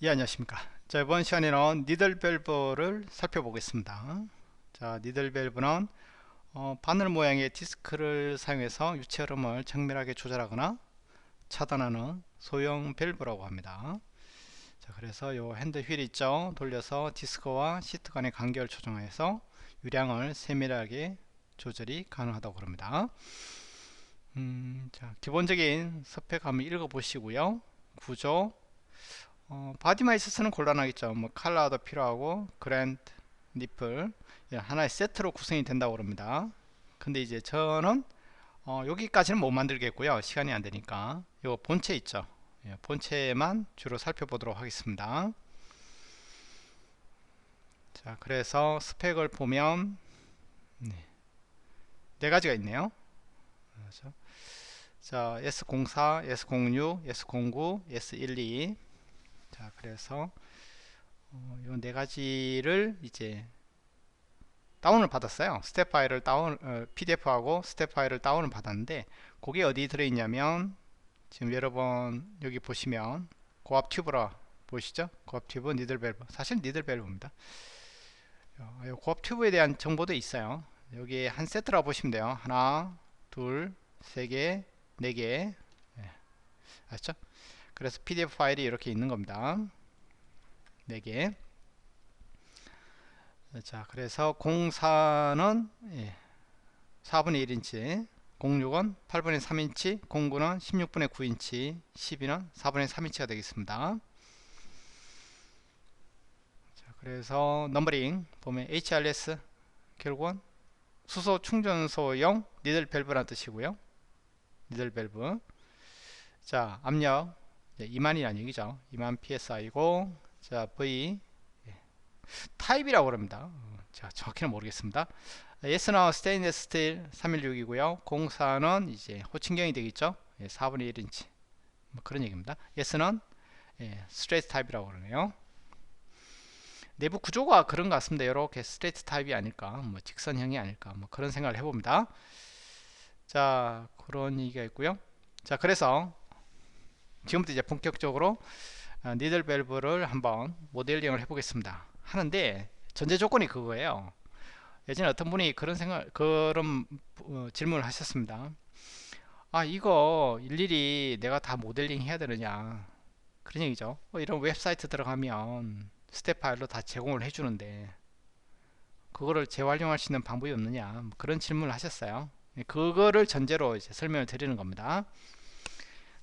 예, 안녕하십니까. 자, 이번 시간에는 니들 밸브를 살펴보겠습니다. 자, 니들 밸브는 바늘 모양의 디스크를 사용해서 유체 흐름을 정밀하게 조절하거나 차단하는 소형 밸브라고 합니다. 자, 그래서 요 핸드 휠 있죠, 돌려서 디스크와 시트 간의 간격을 조정해서 유량을 세밀하게 조절이 가능하다고 합니다. 자, 기본적인 스펙 한번 읽어보시고요. 구조, 바디만 있어서는 곤란하겠죠. 뭐 칼라도 필요하고 그랜드 니플, 예, 하나의 세트로 구성이 된다고 합니다. 근데 이제 저는 여기까지는 못 만들겠고요, 시간이 안 되니까. 요 본체 있죠, 예, 본체만 주로 살펴보도록 하겠습니다. 자, 그래서 스펙을 보면 네 가지가 있네요. 그렇죠? 자, S04, S06, S09, S12. 자, 그래서 요 네 가지를 이제 다운을 받았어요. 스텝 파일을 PDF하고 스텝 파일을 다운을 받았는데, 그게 어디 들어있냐면 지금 여러분 여기 보시면 고압 튜브라 보이시죠? 고압 튜브 니들 밸브, 사실 니들 밸브입니다. 고압 튜브에 대한 정보도 있어요. 여기 한 세트라고 보시면 돼요. 하나, 둘, 세 개, 네 개. 예, 아시죠? 그래서 PDF 파일이 이렇게 있는 겁니다. 4개. 자, 그래서 04는 4분의 1인치, 06은 8분의 3인치, 09는 16분의 9인치, 12는 4분의 3인치가 되겠습니다. 자, 그래서 넘버링 보면 HRS, 결국은 수소 충전소용 니들 밸브라는 뜻이고요. 니들 밸브. 자, 압력 2만이라는 얘기죠. 2만 psi고, 자, V 타입이라고 합니다. 제가 정확히는 모르겠습니다. S는 스테인리스 스틸 316이고요. 04는 이제 호칭경이 되겠죠. 4분의 1인치 뭐 그런 얘기입니다. S는 스트레이트 타입이라고 그러네요. 내부 구조가 그런 것 같습니다. 이렇게 스트레이트 타입이 아닐까, 뭐 직선형이 아닐까, 뭐 그런 생각을 해봅니다. 자, 그런 얘기가 있고요. 자, 그래서 지금부터 이제 본격적으로 니들 밸브를 한번 모델링을 해보겠습니다. 하는데 전제 조건이 그거예요. 예전에 어떤 분이 그런 질문을 하셨습니다. 아, 이거 일일이 내가 다 모델링 해야 되느냐, 그런 얘기죠. 이런 웹사이트 들어가면 스텝 파일로 다 제공을 해주는데 그거를 재활용할 수 있는 방법이 없느냐, 뭐 그런 질문을 하셨어요. 그거를 전제로 이제 설명을 드리는 겁니다.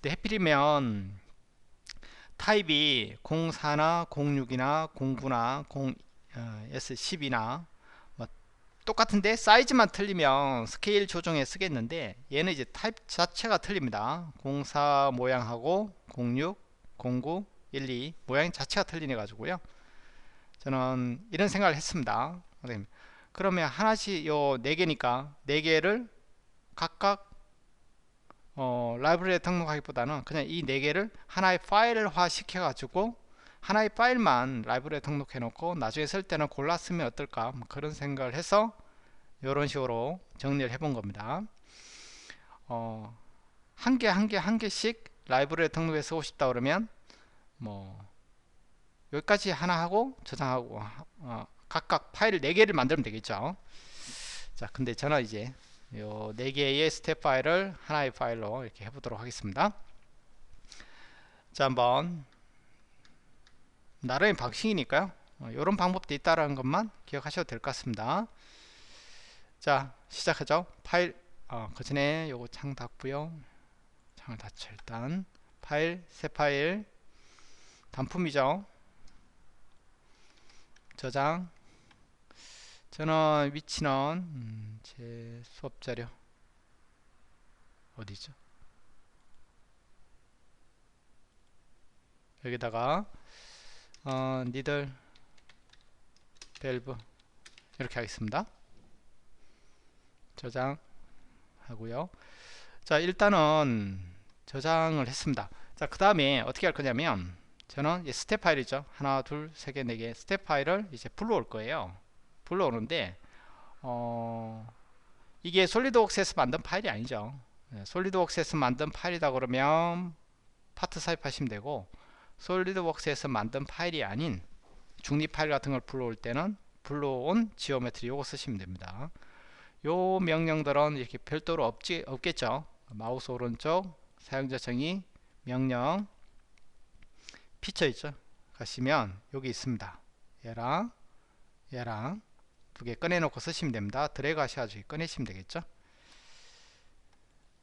근데 해필이면 타입이 04나 06이나 09나 S10이나 뭐 똑같은데 사이즈만 틀리면 스케일 조정에 쓰겠는데, 얘는 이제 타입 자체가 틀립니다. 04 모양하고 06, 09, 12 모양 자체가 틀리네 가지고요. 저는 이런 생각을 했습니다. 그러면 하나씩 요 4개니까 4개를 각각 라이브러리에 등록하기보다는 그냥 이 4개를 하나의 파일화 시켜 가지고 하나의 파일만 라이브러리에 등록해 놓고 나중에 쓸 때는 골라 쓰면 어떨까, 뭐 그런 생각을 해서 이런 식으로 정리를 해 본 겁니다. 한 개 한 개씩 라이브러리에 등록해 쓰고 싶다 그러면 뭐 여기까지 하나 하고 저장하고 각각 파일 4개를 만들면 되겠죠. 자, 근데 저는 이제 요 4개의 스텝 파일을 하나의 파일로 이렇게 해보도록 하겠습니다. 자, 한번 나름의 방식이니까요, 이런 방법도 있다는 것만 기억하셔도 될 것 같습니다. 자, 시작하죠. 파일 그 전에 요거 창 닫고요. 창을 닫죠. 일단 파일, 새 파일, 단품이죠. 저장. 저는 위치는 제 수업 자료 어디죠? 여기다가 니들 밸브 이렇게 하겠습니다. 저장하고요. 자, 일단은 저장을 했습니다. 자, 그 다음에 어떻게 할 거냐면 저는 스텝 파일이죠. 하나, 둘, 세 개, 네 개 스텝 파일을 이제 불러올 거예요. 불러오는데 이게 솔리드웍스에서 만든 파일이 아니죠. 솔리드웍스에서 만든 파일이다 그러면 파트 삽입하시면 되고, 솔리드웍스에서 만든 파일이 아닌 중립 파일 같은 걸 불러올 때는 불러온 지오메트리 요거 쓰시면 됩니다. 요 명령들은 이렇게 별도로 없겠죠. 마우스 오른쪽 사용자 정의 명령 피처 있죠. 가시면 여기 있습니다. 얘랑 두 개 꺼내 놓고 쓰시면 됩니다. 드래그 하셔가지고 꺼내시면 되겠죠.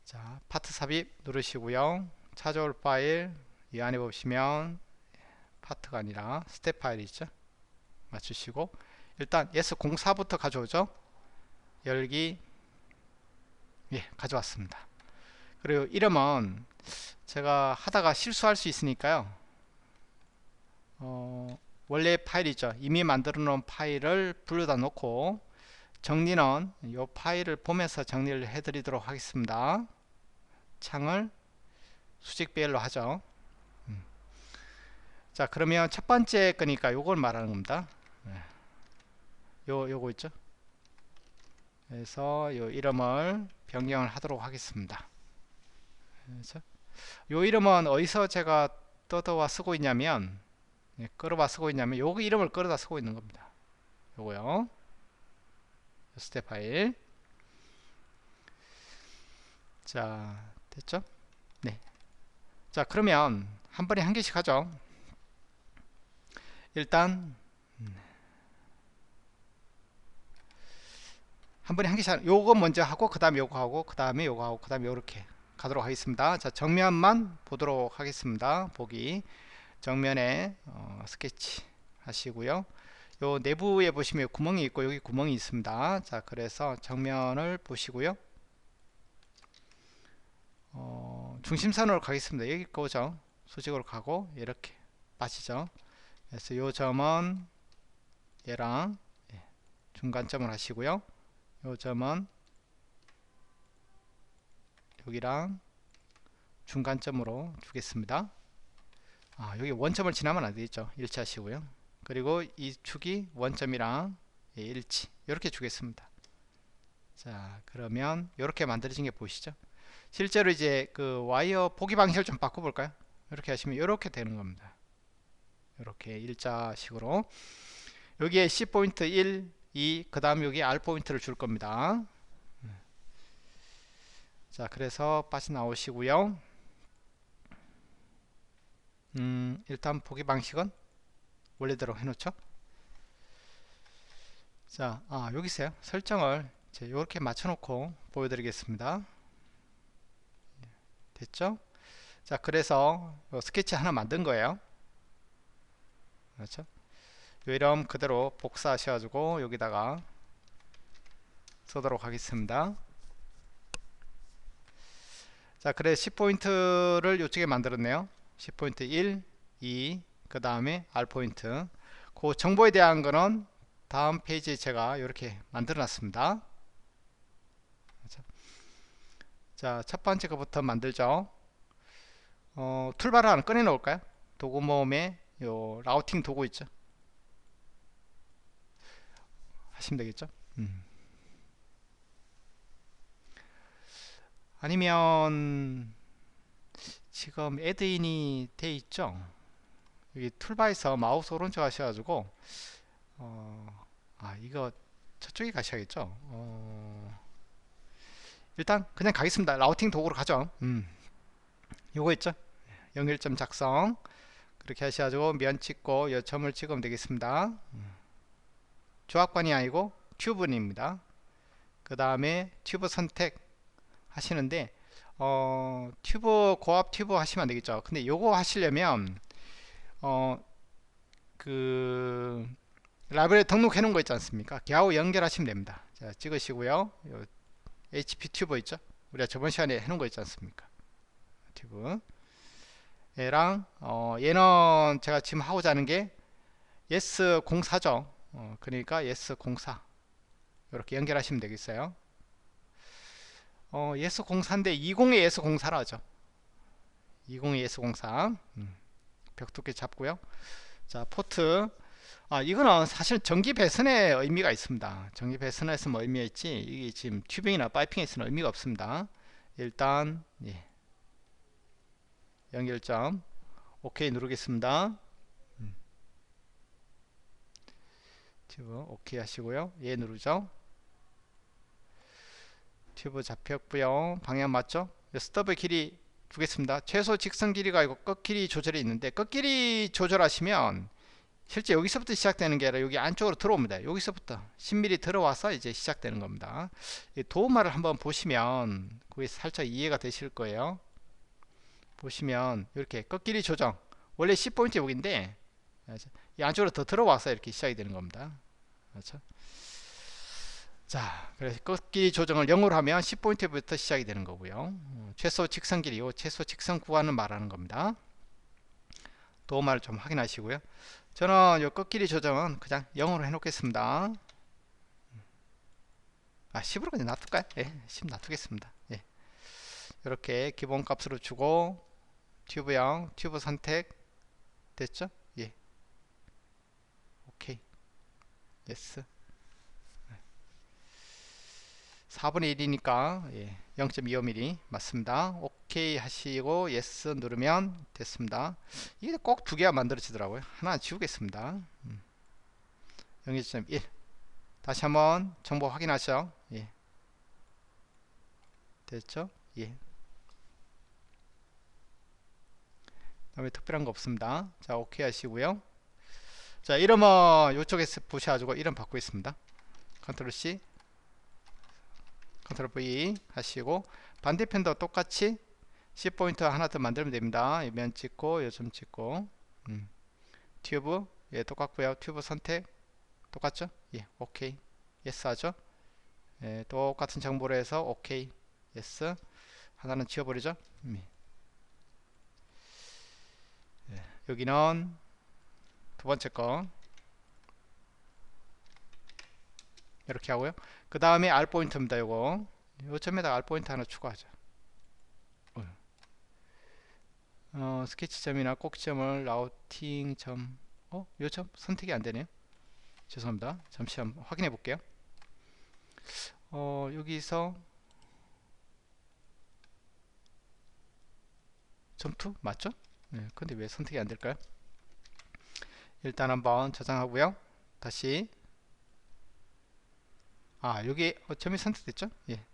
자, 파트 삽입 누르시고요. 찾아올 파일 이 안에 보시면 파트가 아니라 스텝 파일이 있죠. 맞추시고 일단 S04부터 가져오죠. 열기. 예, 가져왔습니다. 그리고 이름은 제가 하다가 실수할 수 있으니까요. 원래 파일이죠. 이미 만들어 놓은 파일을 불러다 놓고 정리는 이 파일을 보면서 정리를 해 드리도록 하겠습니다. 창을 수직 배열로 하죠. 자, 그러면 첫 번째 거니까 요걸 말하는 겁니다. 요거 있죠. 그래서 요 이름을 변경을 하도록 하겠습니다. 그래서 요 이름은 어디서 제가 뜯어와 쓰고 있냐면 끌어와 쓰고 있냐면 요거 이름을 끌어다 쓰고 있는 겁니다. 요거요. 스텝 파일. 자, 됐죠? 네. 자, 그러면 한 번에 한 개씩 하죠. 일단 한 번에 한 개씩 요거 먼저 하고 그 다음에 요거 하고 그 다음에 요거 하고 그 다음에 요렇게 가도록 하겠습니다. 자, 정면만 보도록 하겠습니다. 보기 정면에 스케치 하시고요. 요 내부에 보시면 구멍이 있고 여기 구멍이 있습니다. 자, 그래서 정면을 보시고요. 중심선으로 가겠습니다. 여기 거죠. 수직으로 가고 이렇게 빠지죠. 그래서 요 점은 얘랑 중간점을 하시고요. 요 점은 여기랑 중간점으로 주겠습니다. 여기 원점을 지나면 안 되겠죠. 일치하시고요. 그리고 이 축이 원점이랑 일치 이렇게 주겠습니다. 자, 그러면 이렇게 만들어진 게 보이시죠? 실제로 이제 그 와이어 보기 방식을 좀 바꿔볼까요? 이렇게 하시면 이렇게 되는 겁니다. 이렇게 일자식으로 여기에 C 포인트 1, 2, 그 다음 여기 R 포인트를 줄 겁니다. 자, 그래서 빠져나오시고요. 일단 보기 방식은 원래대로 해놓죠. 자, 여기 있어요. 설정을 이렇게 맞춰놓고 보여드리겠습니다. 됐죠? 자, 그래서 스케치 하나 만든 거예요. 그렇죠? 요 이름 그대로 복사하셔가지고 여기다가 쓰도록 하겠습니다. 자, 그래 10포인트를 이쪽에 만들었네요. 10포인트 1, 2, 그 다음에 R포인트. 그 정보에 대한 거는 다음 페이지에 제가 이렇게 만들어 놨습니다. 자, 첫 번째 거부터 만들죠. 툴바를 하나 꺼내 놓을까요? 도구 모음에 요 라우팅 도구 있죠. 하시면 되겠죠. 아니면 지금 애드인이 돼 있죠. 여기 툴바에서 마우스 오른쪽 하셔가지고 이거 저쪽에 가셔야겠죠. 일단 그냥 가겠습니다. 라우팅 도구로 가죠. 요거 있죠. 연결점 작성 그렇게 하셔가지고 면 찍고 요 점을 찍으면 되겠습니다. 조합관이 아니고 튜브입니다. 그 다음에 튜브 선택 하시는데 튜브 고압 튜브 하시면 되겠죠. 근데 요거 하시려면 그 라이브러리 등록해 놓은 거 있지 않습니까? 걔하고 연결하시면 됩니다. 자, 찍으시고요. 요 HP 튜브 있죠. 우리가 저번 시간에 해 놓은 거 있지 않습니까? 튜브 얘랑 얘는 제가 지금 하고자 하는 게 S04죠. 그러니까 S04 이렇게 연결하시면 되겠어요. S04인데 20의 S04라 하죠. 20의 S04 벽 두께 잡고요. 자, 포트 이거는 사실 전기 배선의 의미가 있습니다. 전기 배선에서 뭐 의미가 있지 이게 지금 튜빙이나 파이핑에 있어는 의미가 없습니다. 일단 연결점 오케이 누르겠습니다. 튜브 오케이 하시고요. 예 누르죠. 튜브 잡혔고요. 방향 맞죠? 스톱의 길이 두겠습니다. 최소 직선 길이가 있고 끝 길이 조절이 있는데 끝 길이 조절하시면 실제 여기서부터 시작되는 게 아니라 여기 안쪽으로 들어옵니다. 여기서부터 10mm 들어와서 이제 시작되는 겁니다. 이 도마를 한번 보시면 그게 살짝 이해가 되실 거예요. 보시면 이렇게 끝 길이 조정, 원래 10포인트 여기인데 이 안쪽으로 더 들어와서 이렇게 시작이 되는 겁니다. 그렇죠? 자, 그래서 끝 길이 조정을 0으로 하면 10포인트부터 시작이 되는 거고요. 최소 직선 길이요, 최소 직선 구간을 말하는 겁니다. 도마를 좀 확인하시고요. 저는 요 끝길이 조정은 그냥 0으로 해놓겠습니다. 10으로 그냥 놔둘까요? 예, 10 놔두겠습니다. 예. 이렇게 기본 값으로 주고 튜브형, 튜브 선택 됐죠? 예. 오케이. 예스. 4분의 1이니까 예, 0.25mm 맞습니다. 오케이 하시고 예스 누르면 됐습니다. 이게 꼭 두 개가 만들어지더라고요. 하나 지우겠습니다. 0.1 다시 한번 정보 확인하죠. 예. 됐죠? 예. 다음에 특별한 거 없습니다. 자 오케이 하시고요. 자 이름은 이쪽에서 보셔가지고 이름 바꾸고 있습니다. 컨트롤 C 컨트롤 V 하시고 반대편도 똑같이 C포인트 하나 더 만들면 됩니다. 면 찍고 요점 찍고 튜브 예 똑같고요. 튜브 선택 똑같죠? 예 오케이 예스 하죠. 예, 똑같은 정보로 해서 오케이 예스 하나는 지워버리죠. 예, 여기는 두 번째 거 이렇게 하고요. 그 다음에 R 포인트입니다. 요거 요점에다가 R 포인트 하나 추가하죠. 스케치점이나 꼭지점을 라우팅 점 요점 선택이 안되네요. 죄송합니다. 잠시 한번 확인해 볼게요. 여기서 점2 맞죠? 네, 근데 왜 선택이 안될까요? 일단 한번 저장하고요. 다시 여기 점이 선택됐죠? 예,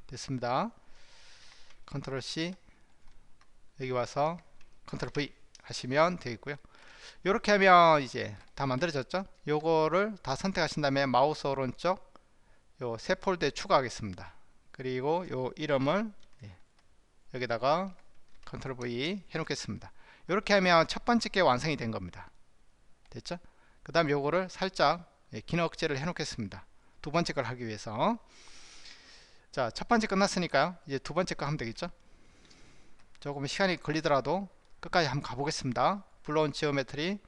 됐습니다. 컨트롤 C 여기 와서 컨트롤 V 하시면 되겠고요. 이렇게 하면 이제 다 만들어졌죠. 요거를 다 선택하신 다음에 마우스 오른쪽 요 새 폴더에 추가하겠습니다. 그리고 요 이름을 여기다가 컨트롤 V 해 놓겠습니다. 이렇게 하면 첫 번째 게 완성이 된 겁니다. 됐죠? 그 다음 요거를 살짝 기능 억제를 해 놓겠습니다. 두 번째 걸 하기 위해서. 자, 첫 번째 끝났으니까요. 이제 두 번째 거 하면 되겠죠? 조금 시간이 걸리더라도 끝까지 한번 가보겠습니다. 불러온 지오메트리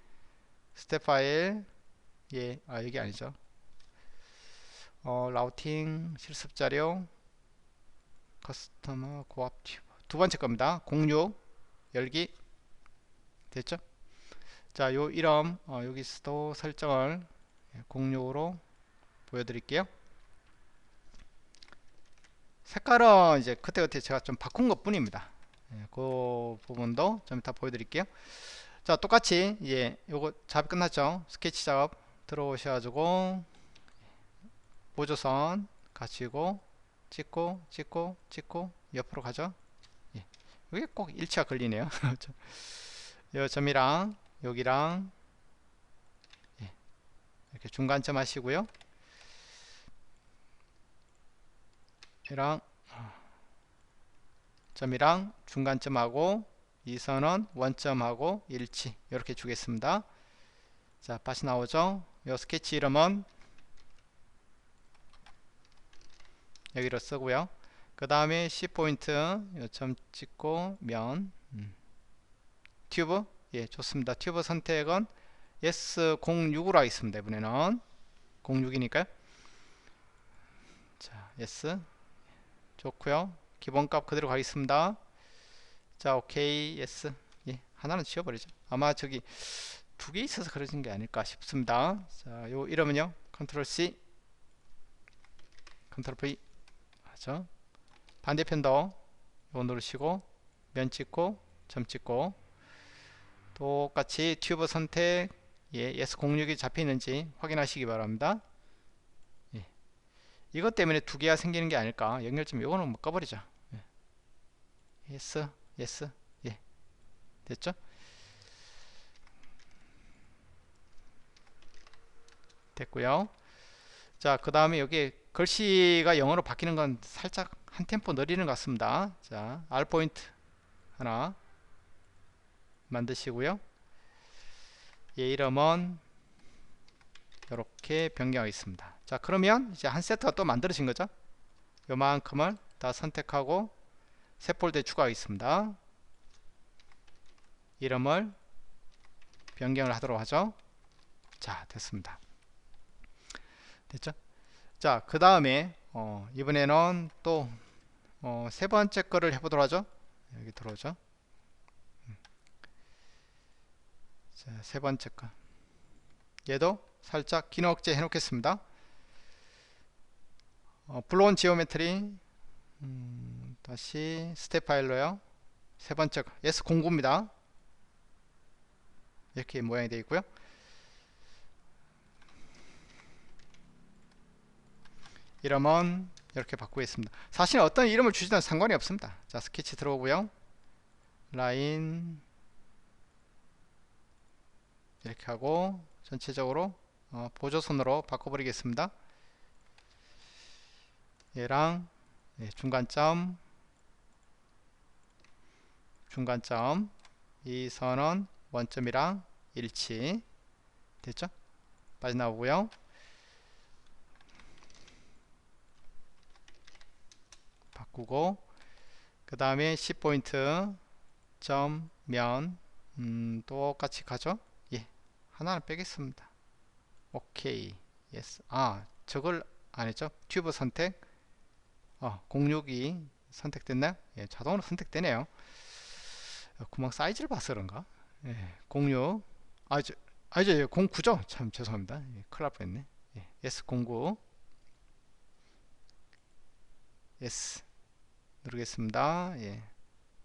스텝 파일 여기 아니죠. 라우팅 실습자료 커스터머 고압 튜브 두 번째 겁니다. 06 열기 됐죠? 자, 요 이름 여기서도 설정을 06으로 보여드릴게요. 색깔은 이제 그때그때 제가 좀 바꾼 것 뿐입니다. 그 부분도 좀 이따 보여드릴게요. 자, 똑같이 이제 요거 작업 끝났죠. 스케치 작업 들어오셔가지고 보조선 가지고 찍고 옆으로 가죠. 이게 꼭 일치가 걸리네요. 요 점이랑 여기랑 이렇게 중간점 하시고요. 이랑 점이랑 중간점하고 이 선은 원점하고 일치 이렇게 주겠습니다. 자, 다시 나오죠. 요 스케치 이름은 여기로 쓰고요. 그 다음에 C포인트 요점 찍고 면 튜브 좋습니다. 튜브 선택은 S06으로 하겠습니다. 이번에는 06이니까요. 자, S 좋고요. 기본값 그대로 가겠습니다. 자, 오케이 예스. 하나는 지워버리죠. 아마 저기 두 개 있어서 그러신 게 아닐까 싶습니다. 자, 요 이름은요 컨트롤 C 컨트롤 V 하죠. 반대편도 요 누르시고 면 찍고 점 찍고 똑같이 튜브 선택, 예, S06이 잡혀있는지 확인하시기 바랍니다. 예. 이것 때문에 두 개가 생기는 게 아닐까. 연결점 이거는 뭐 꺼버리자. 예. yes, yes, 예, 됐죠? 됐고요. 자, 그 다음에 여기 글씨가 영어로 바뀌는 건 살짝 한 템포 느리는 것 같습니다. 자, R 포인트 하나 만드시고요. 얘 이름은 이렇게 변경하겠습니다. 자, 그러면 이제 한 세트가 또 만들어진 거죠. 요만큼을 다 선택하고 새 폴더에 추가하겠습니다. 이름을 변경을 하도록 하죠. 자, 됐습니다. 됐죠? 자, 그 다음에 이번에는 또 세 번째 거를 해보도록 하죠. 여기 들어오죠. 자, 세 번째 거. 얘도 살짝 기능 억제 해 놓겠습니다. 블론 지오메트리 다시 스텝 파일로요. 세 번째 거 S09입니다. 이렇게 모양이 되어 있고요. 이름은 이렇게 바꾸겠습니다. 사실 어떤 이름을 주시든 상관이 없습니다. 자, 스케치 들어오고요. 라인 이렇게 하고 전체적으로 보조선으로 바꿔버리겠습니다. 얘랑 중간점 이 선은 원점이랑 일치 됐죠? 빠져나오고요. 바꾸고 그 다음에 10포인트 점 면 똑같이 가죠. 예, 하나는 빼겠습니다. 오케이, 예스. 저걸 안 했죠? 튜브 선택 06이 선택됐나요? 예, 자동으로 선택되네요. 구멍 사이즈를 봐서 그런가? 예, 06 아니죠, 09죠? 참 죄송합니다. 예, 큰일 날 뻔했네. 예, S09 S 누르겠습니다. 예,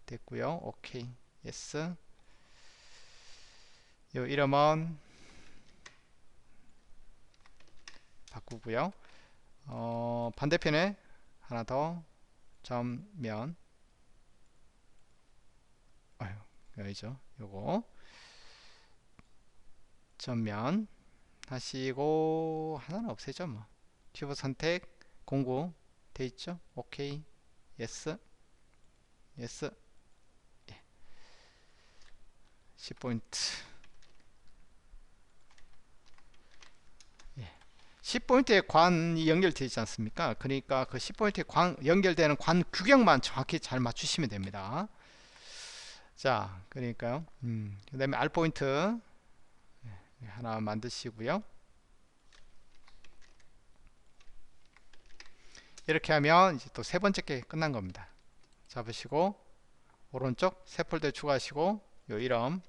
됐고요. 오케이, 예스. 요 이름은 바꾸고요. 반대편에 하나 더 점면 여기죠. 요거 점면 하시고 하나는 없애죠. 뭐 튜브 선택 09 돼 있죠. 오케이, 예스, 예스. 예. 10포인트 10포인트에 관이 연결되어 있지 않습니까? 그러니까 그 10포인트에 연결되는 관 규격만 정확히 잘 맞추시면 됩니다. 자, 그러니까요. 그 다음에 R포인트 하나 만드시고요. 이렇게 하면 이제 또 세 번째 게 끝난 겁니다. 잡으시고 오른쪽 새 폴더에 추가하시고 요 이름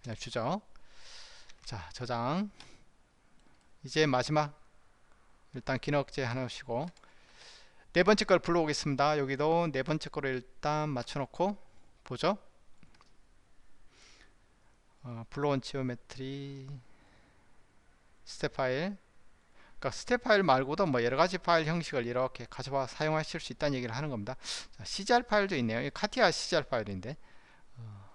그냥 주죠. 자, 저장. 이제 마지막 일단 기능 억제 하나 하시고 네 번째 걸 불러오겠습니다. 여기도 네 번째 거를 일단 맞춰놓고 보죠. 불러온 지오메트리 스텝 파일. 그러니까 스텝 파일 말고도 뭐 여러가지 파일 형식을 이렇게 가져와 사용하실 수 있다는 얘기를 하는 겁니다. 자, CGR 파일도 있네요. 이 카티아 CGR 파일인데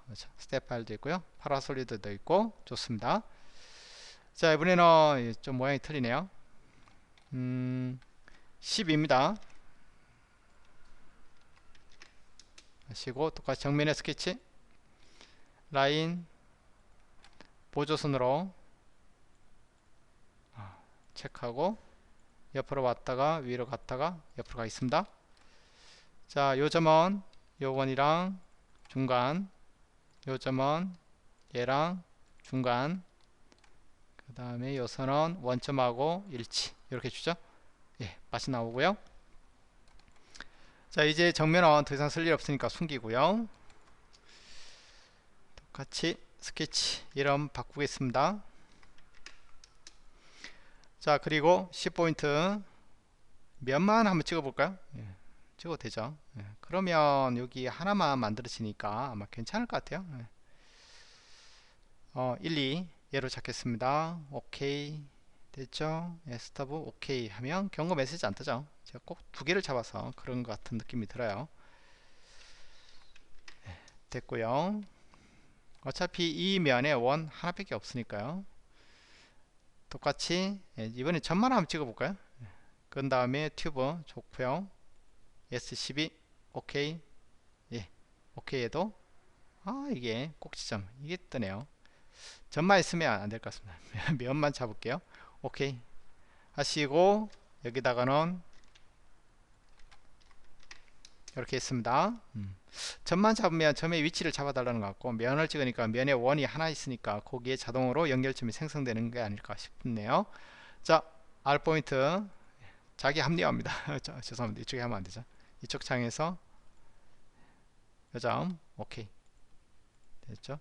그렇죠. 스텝 파일도 있고요. 파라솔리드도 있고 좋습니다. 자, 이번에는 좀 모양이 틀리네요. 10입니다. 하시고 똑같이 정면에 스케치 라인 보조선으로 체크하고 옆으로 왔다가 위로 갔다가 옆으로 가 있습니다. 자, 요 점은 요건이랑 중간, 요 점은 얘랑 중간, 그 다음에 요 선은 원점하고 일치 이렇게 주죠. 예, 맛이 나오고요. 자, 이제 정면은 더 이상 쓸 일 없으니까 숨기고요. 똑같이 스케치 이름 바꾸겠습니다. 자, 그리고 10포인트 면만 한번 찍어 볼까요? 예, 찍어도 되죠. 그러면 여기 하나만 만들어지니까 아마 괜찮을 것 같아요. 1, 2 얘로 잡겠습니다. 오케이 됐죠. 스톱 오케이 하면 경고 메시지 안 뜨죠. 제가 꼭 두 개를 잡아서 그런 것 같은 느낌이 들어요. 됐고요. 어차피 이 면에 원 하나밖에 없으니까요. 똑같이 이번에 점만 한번 찍어볼까요? 그 다음에 튜브 좋고요. S12 오케이. 오케이 해도 이게 꼭지점 이게 뜨네요. 점만 있으면 안 될 것 같습니다. 면만 잡을게요. 오케이 하시고 여기다가는 이렇게 했습니다. 점만 잡으면 점의 위치를 잡아달라는 것 같고, 면을 찍으니까 면에 원이 하나 있으니까 거기에 자동으로 연결점이 생성되는 게 아닐까 싶네요. 자, R 포인트 자기 합리화입니다. 자, 죄송합니다. 이쪽에 하면 안 되죠. 이쪽 창에서 요점 오케이 됐죠.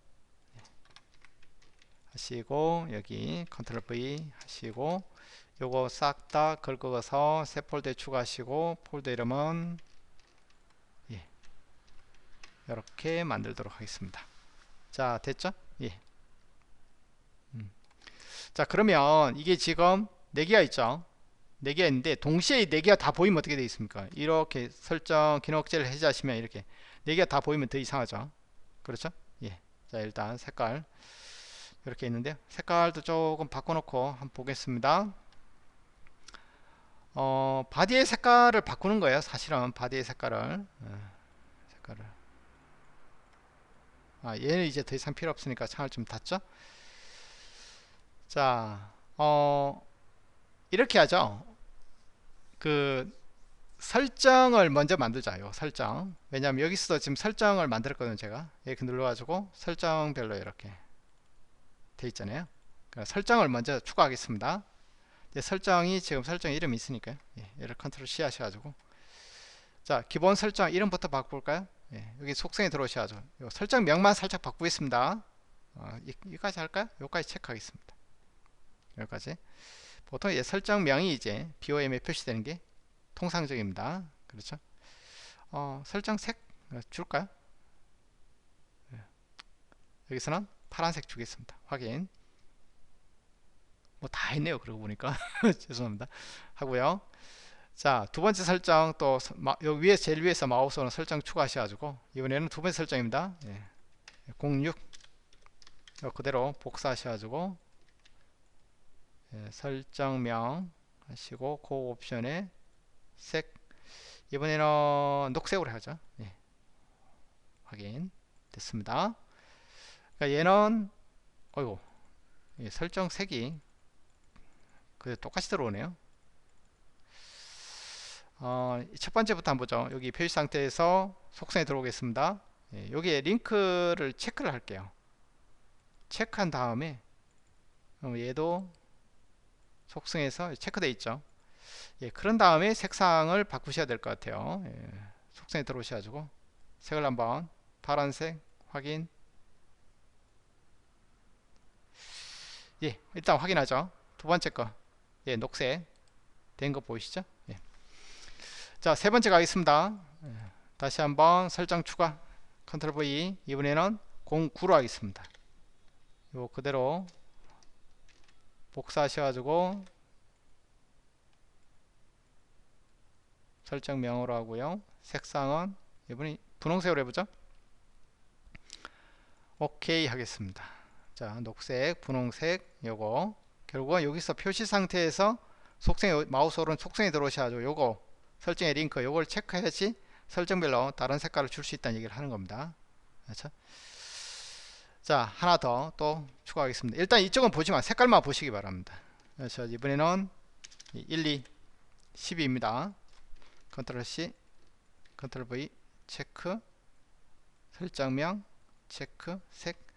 하시고 여기 컨트롤 V 하시고 요거 싹 다 긁어서 새 폴더에 추가하시고 폴더 이름은 이렇게 만들도록 하겠습니다. 자 됐죠? 자 그러면 이게 지금 4개가 있죠. 4개가 있는데 동시에 4개가 다 보이면 어떻게 되어 있습니까? 이렇게 설정 기능 억제를 해제하시면 이렇게 4개가 다 보이면 더 이상하죠. 그렇죠? 자 일단 색깔 이렇게 있는데요. 색깔도 조금 바꿔놓고 한번 보겠습니다. 바디의 색깔을 바꾸는 거예요. 사실은 바디의 색깔을 얘는 이제 더 이상 필요 없으니까 창을 좀 닫죠. 자 이렇게 하죠. 그 설정을 먼저 만들자요. 설정. 왜냐하면 여기서 지금 설정을 만들었거든요. 제가 이렇게 눌러가지고 설정별로 이렇게 돼 있잖아요. 그러니까 설정을 먼저 추가하겠습니다. 설정이 지금 설정 이름이 있으니까요. 얘를 컨트롤 C 하셔가지고 자 기본 설정 이름부터 바꿀까요? 여기 속성에 들어오셔야죠. 설정명만 살짝 바꾸겠습니다. 여기까지 할까요? 여기까지 체크하겠습니다. 여기까지. 보통 설정명이 이제 BOM에 표시되는 게 통상적입니다. 그렇죠? 설정 색 줄까요? 여기서는 파란색 주겠습니다. 확인. 뭐 다 했네요. 그러고 보니까 죄송합니다. 하고요. 자, 두 번째 설정 또 여기 위에 제일 위에서 마우스로 설정 추가하셔가지고 이번에는 두 번째 설정입니다. 06 그대로 복사하셔가지고 설정명 하시고 그 옵션에 색 이번에는 녹색으로 하죠. 확인 됐습니다. 그러니까 얘는 어이구 설정 색이 똑같이 들어오네요. 첫 번째부터 한번 보죠. 여기 표시 상태에서 속성에 들어오겠습니다. 여기에 링크를 체크를 할게요. 체크한 다음에 얘도 속성에서 체크되어 있죠. 그런 다음에 색상을 바꾸셔야 될 것 같아요. 속성에 들어오셔가지고 색을 한번 파란색 확인. 일단 확인하죠. 두 번째 거 녹색 된 거 보이시죠? 자, 세 번째 가겠습니다. 다시 한번 설정 추가 컨트롤 V 이번에는 09로 하겠습니다. 요 그대로 복사하셔가지고 설정명으로 하고요. 색상은 이번에 분홍색으로 해보죠. 오케이 하겠습니다. 자, 녹색, 분홍색 요거 결국은 여기서 표시 상태에서 속성에 마우스 오른 속성에 들어오셔가지고 요거 설정의 링크 요걸 체크해야지 설정별로 다른 색깔을 줄 수 있다는 얘기를 하는 겁니다. 그렇죠? 자, 하나 더 또 추가하겠습니다. 일단 이쪽은 보지만 색깔만 보시기 바랍니다. 그렇죠? 이번에는 1, 2, 12입니다. 컨트롤 C, 컨트롤 V 체크 설정명 체크 색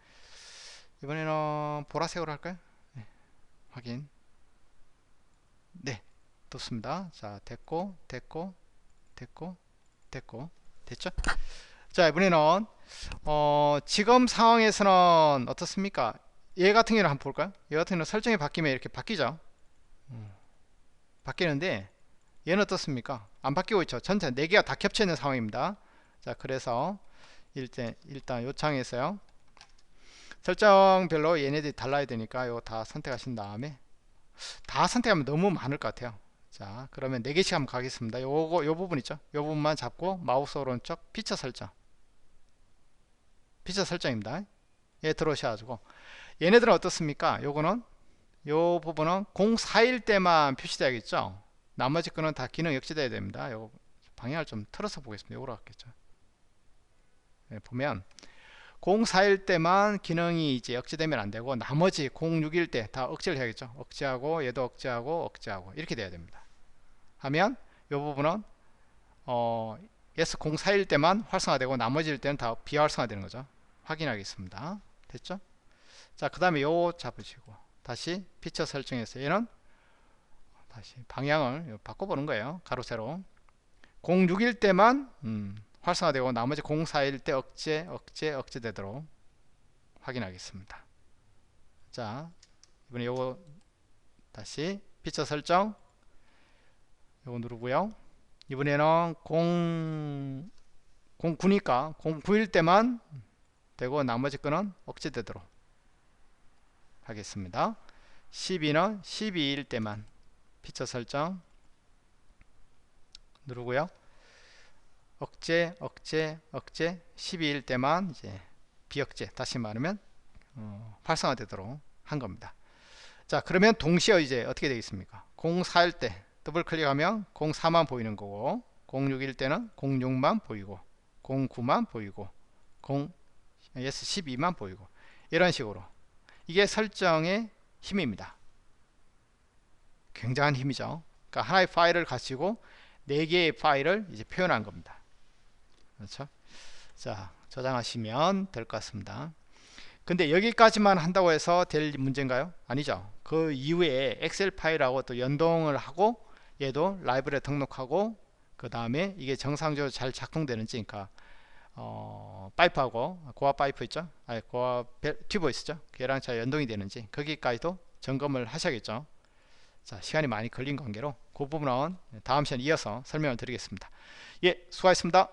이번에는 보라색으로 할까요? 확인. 좋습니다. 자, 됐고 됐죠? 자, 이번에는 지금 상황에서는 어떻습니까? 얘 같은 경우는 한번 볼까요? 얘 같은 경우는 설정이 바뀌면 이렇게 바뀌죠. 바뀌는데 얘는 어떻습니까? 안 바뀌고 있죠. 전체 4개가 다 겹쳐 있는 상황입니다. 자, 그래서 일단 요 창에서요, 설정별로 얘네들이 달라야 되니까 요거 다 선택하신 다음에, 다 선택하면 너무 많을 것 같아요. 자, 그러면 4개씩 한번 가겠습니다. 요 부분 있죠? 요 부분만 잡고 마우스 오른쪽 피처 설정입니다. 얘 들어오셔가지고, 얘네들은 어떻습니까? 요거는, 요 부분은 041 때만 표시돼야겠죠. 나머지 거는 다 기능 역시돼야 됩니다. 요 방향을 좀 틀어서 보겠습니다. 요거로 갔겠죠. 네, 보면 041 때만 기능이 이제 억제되면 안 되고, 나머지 061 때 다 억제를 해야겠죠. 억제하고, 얘도 억제하고 이렇게 돼야 됩니다. 하면 요 부분은 S041 때만 활성화되고, 나머지 때는 다 비활성화되는 거죠. 확인하겠습니다. 됐죠? 자, 그 다음에 요 잡으시고 다시 피처 설정해서 얘는 다시 방향을 바꿔보는 거예요. 가로 세로 061 때만 활성화되고, 나머지 041 때 억제되도록 확인하겠습니다. 자, 이번에 요거 다시 피처 설정 요거 누르고요. 이번에는 09니까 091 때만 되고, 나머지 거는 억제되도록 하겠습니다. 12는 12일 때만 피처 설정 누르고요. 억제 12일 때만 이제 비억제, 다시 말하면 활성화되도록 한 겁니다. 자, 그러면 동시에 이제 어떻게 되겠습니까? 04일 때 더블 클릭하면 04만 보이는 거고, 06일 때는 06만 보이고, 09만 보이고, S12만 보이고, 이런 식으로. 이게 설정의 힘입니다. 굉장한 힘이죠. 그러니까 하나의 파일을 가지고 4개의 파일을 이제 표현한 겁니다. 그렇죠? 자, 저장하시면 될 것 같습니다. 근데 여기까지만 한다고 해서 될 문제인가요? 아니죠. 그 이후에 엑셀 파일하고 또 연동을 하고, 얘도 라이브러리에 등록하고, 그 다음에 이게 정상적으로 잘 작동되는지, 그러니까 파이프하고 고압 파이프 있죠? 아니, 고압 튜브 있죠? 걔랑 잘 연동이 되는지 거기까지도 점검을 하셔야겠죠. 자, 시간이 많이 걸린 관계로 그 부분은 다음 시간에 이어서 설명을 드리겠습니다. 예, 수고하셨습니다.